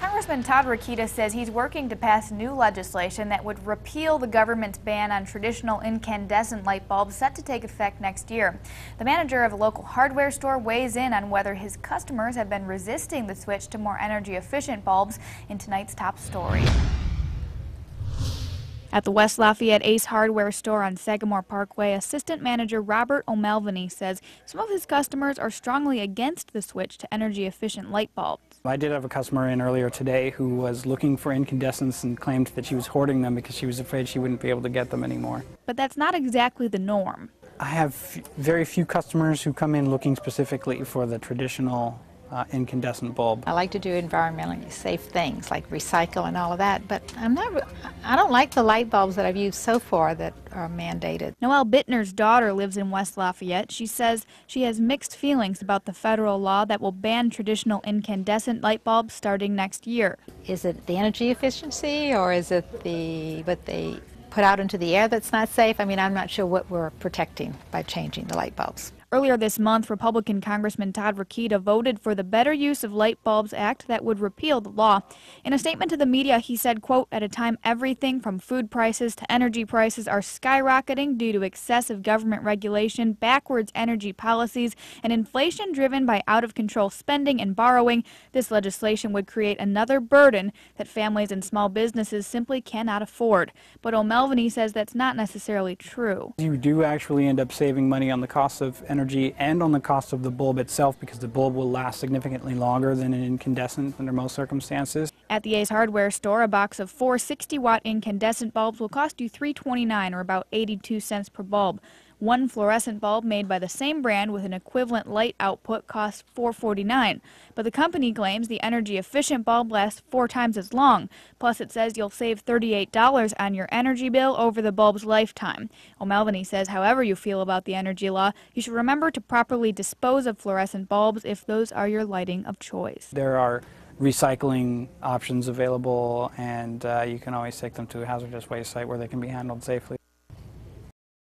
Congressman Todd Rokita says he's working to pass new legislation that would repeal the government's ban on traditional incandescent light bulbs set to take effect next year. The manager of a local hardware store weighs in on whether his customers have been resisting the switch to more energy-efficient bulbs in tonight's top story. At the West Lafayette Ace Hardware store on Sagamore Parkway, assistant manager Robert O'Melveny says some of his customers are strongly against the switch to energy-efficient light bulbs. I did have a customer in earlier today who was looking for incandescents and claimed that she was hoarding them because she was afraid she wouldn't be able to get them anymore. But that's not exactly the norm. I have very few customers who come in looking specifically for the traditional incandescent bulb. I like to do environmentally safe things like recycle and all of that, but I don't like the light bulbs that I've used so far that are mandated. Noelle Bittner's daughter lives in West Lafayette. She says she has mixed feelings about the federal law that will ban traditional incandescent light bulbs starting next year. Is it the energy efficiency, or is it what they put out into the air that's not safe? I mean, I'm not sure what we're protecting by changing the light bulbs. Earlier this month, Republican Congressman Todd Rokita voted for the Better Use of Light Bulbs Act that would repeal the law. In a statement to the media, he said, quote, "At a time everything from food prices to energy prices are skyrocketing due to excessive government regulation, backwards energy policies, and inflation driven by out-of-control spending and borrowing, this legislation would create another burden that families and small businesses simply cannot afford." But O'Melveny says that's not necessarily true. You do actually end up saving money on the cost of energy and on the cost of the bulb itself, because the bulb will last significantly longer than an incandescent under most circumstances. At the Ace Hardware store, a box of 4 60-watt incandescent bulbs will cost you $3.29, or about 82 cents per bulb. One fluorescent bulb made by the same brand with an equivalent light output costs $4.49. But the company claims the energy-efficient bulb lasts 4 times as long. Plus, it says you'll save $38 on your energy bill over the bulb's lifetime. O'Melveny says however you feel about the energy law, you should remember to properly dispose of fluorescent bulbs if those are your lighting of choice. There are recycling options available, and you can always take them to a hazardous waste site where they can be handled safely.